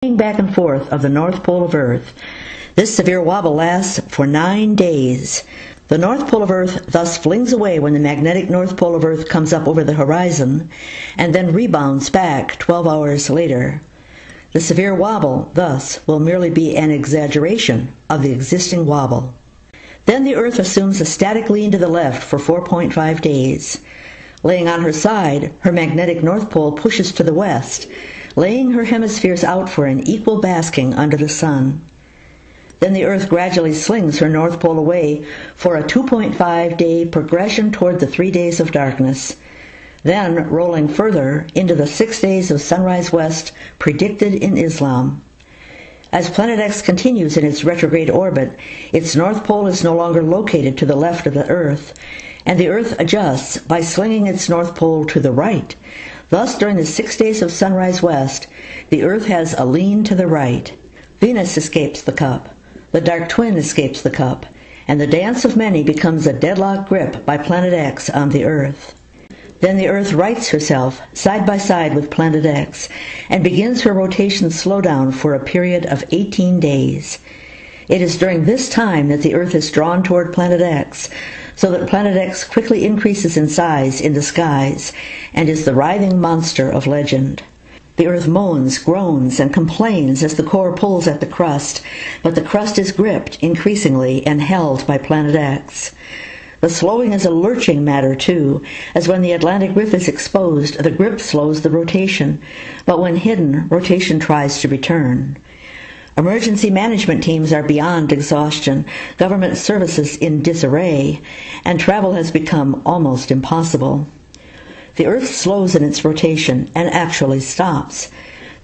back and forth of the North Pole of Earth. This severe wobble lasts for 9 days. The North Pole of Earth thus flings away when the magnetic North Pole of Earth comes up over the horizon, and then rebounds back 12 hours later. The severe wobble, thus, will merely be an exaggeration of the existing wobble. Then the Earth assumes a static lean to the left for 4.5 days. Laying on her side, her magnetic North Pole pushes to the west, laying her hemispheres out for an equal basking under the sun. Then the Earth gradually slings her North Pole away for a 2.5-day progression toward the 3 days of darkness, then rolling further into the 6 days of sunrise west predicted in Islam. As Planet X continues in its retrograde orbit, its North Pole is no longer located to the left of the Earth, and the Earth adjusts by slinging its North Pole to the right. Thus, during the 6 days of sunrise west, the Earth has a lean to the right. Venus escapes the cup, the dark twin escapes the cup, and the dance of many becomes a deadlock grip by Planet X on the Earth. Then the Earth rights herself side by side with Planet X and begins her rotation slowdown for a period of 18 days. It is during this time that the Earth is drawn toward Planet X, so that Planet X quickly increases in size in the skies and is the writhing monster of legend. The Earth moans, groans, and complains as the core pulls at the crust, but the crust is gripped increasingly and held by Planet X. The slowing is a lurching matter, too, as when the Atlantic Rift is exposed, the grip slows the rotation, but when hidden, rotation tries to return. Emergency management teams are beyond exhaustion, government services in disarray, and travel has become almost impossible. The Earth slows in its rotation and actually stops.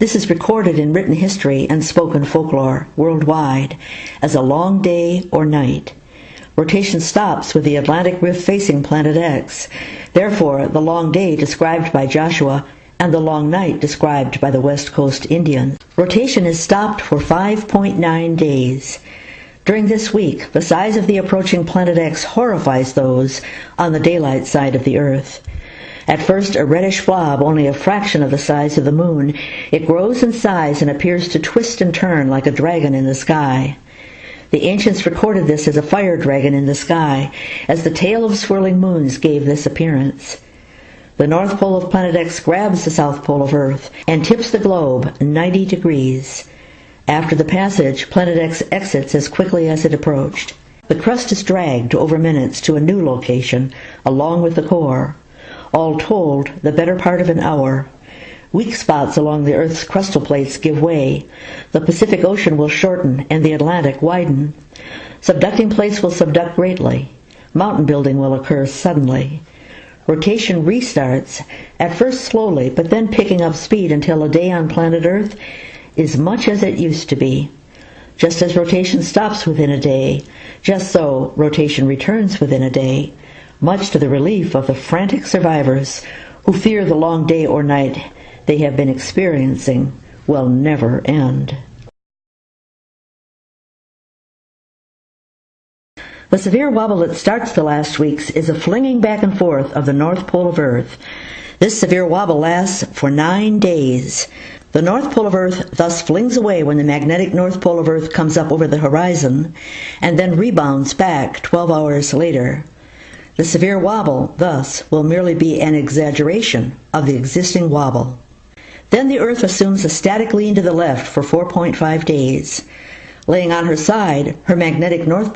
This is recorded in written history and spoken folklore worldwide as a long day or night. Rotation stops with the Atlantic Rift facing Planet X. Therefore, the long day described by Joshua and the long night described by the West Coast Indians. Rotation is stopped for 5.9 days. During this week, the size of the approaching Planet X horrifies those on the daylight side of the Earth. At first a reddish blob, only a fraction of the size of the moon, it grows in size and appears to twist and turn like a dragon in the sky. The ancients recorded this as a fire dragon in the sky, as the tail of swirling moons gave this appearance. The North Pole of Planet X grabs the South Pole of Earth and tips the globe 90 degrees. After the passage, Planet X exits as quickly as it approached. The crust is dragged over minutes to a new location, along with the core. All told, the better part of an hour. Weak spots along the Earth's crustal plates give way. The Pacific Ocean will shorten and the Atlantic widen. Subducting plates will subduct greatly. Mountain building will occur suddenly. Rotation restarts, at first slowly, but then picking up speed until a day on planet Earth is much as it used to be. Just as rotation stops within a day, just so rotation returns within a day, much to the relief of the frantic survivors who fear the long day or night they have been experiencing will never end. The severe wobble that starts the last weeks is a flinging back and forth of the North Pole of Earth. This severe wobble lasts for 9 days. The North Pole of Earth thus flings away when the magnetic North Pole of Earth comes up over the horizon, and then rebounds back 12 hours later. The severe wobble, thus, will merely be an exaggeration of the existing wobble. Then the Earth assumes a static lean to the left for 4.5 days. Laying on her side, her magnetic North